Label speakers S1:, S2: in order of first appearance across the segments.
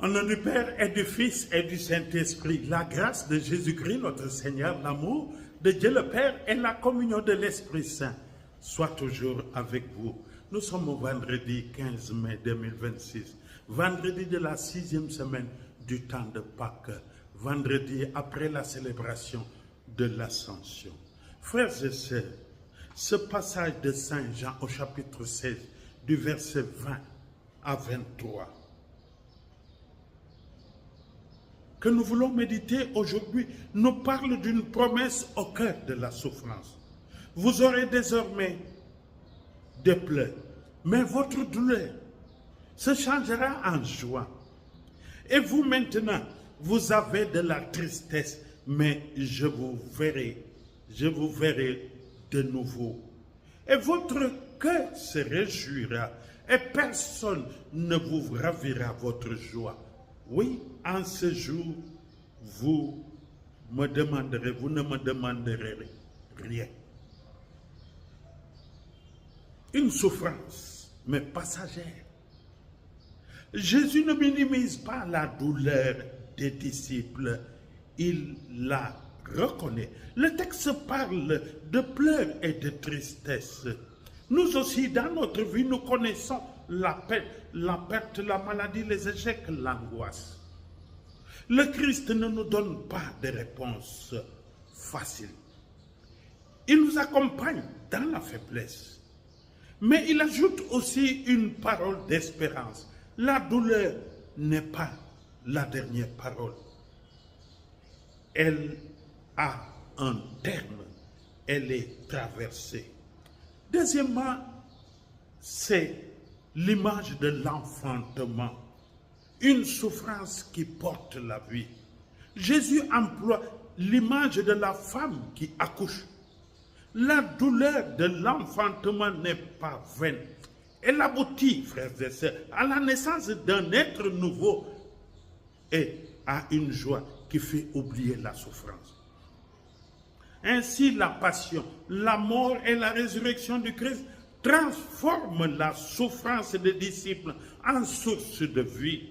S1: Au nom du Père et du Fils et du Saint-Esprit, la grâce de Jésus-Christ, notre Seigneur, l'amour de Dieu le Père et la communion de l'Esprit Saint soient toujours avec vous. Nous sommes au vendredi 15 mai 2026, vendredi de la 6e semaine du temps de Pâques, vendredi après la célébration de l'Ascension. Frères et sœurs, ce passage de Saint Jean au chapitre 16, du verset 20 à 23, que nous voulons méditer aujourd'hui, nous parle d'une promesse au cœur de la souffrance. Vous aurez désormais des pleurs, mais votre douleur se changera en joie. Et vous maintenant, vous avez de la tristesse, mais je vous verrai de nouveau. Et votre cœur se réjouira, et personne ne vous ravira votre joie. Oui, en ce jour, vous ne me demanderez rien. Une souffrance, mais passagère. Jésus ne minimise pas la douleur des disciples, il la reconnaît. Le texte parle de pleurs et de tristesse. Nous aussi, dans notre vie, nous connaissons la perte, la maladie, les échecs, l'angoisse. Le Christ ne nous donne pas de réponse facile. Il nous accompagne dans la faiblesse. Mais il ajoute aussi une parole d'espérance. La douleur n'est pas la dernière parole. Elle a un terme. Elle est traversée. Deuxièmement, c'est l'image de l'enfantement, une souffrance qui porte la vie. Jésus emploie l'image de la femme qui accouche. La douleur de l'enfantement n'est pas vaine. Elle aboutit, frères et sœurs, à la naissance d'un être nouveau et à une joie qui fait oublier la souffrance. Ainsi, la passion, la mort et la résurrection du Christ transforment la souffrance des disciples en source de vie.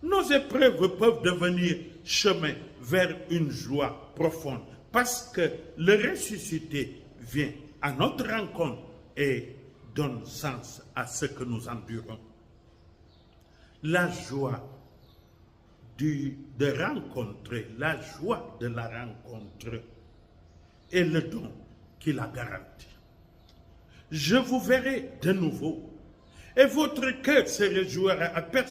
S1: Nos épreuves peuvent devenir chemin vers une joie profonde parce que le ressuscité vient à notre rencontre et donne sens à ce que nous endurons. La joie de rencontrer, la joie de la rencontre est le don qui la garantit. Je vous verrai de nouveau et votre cœur se réjouira à personne.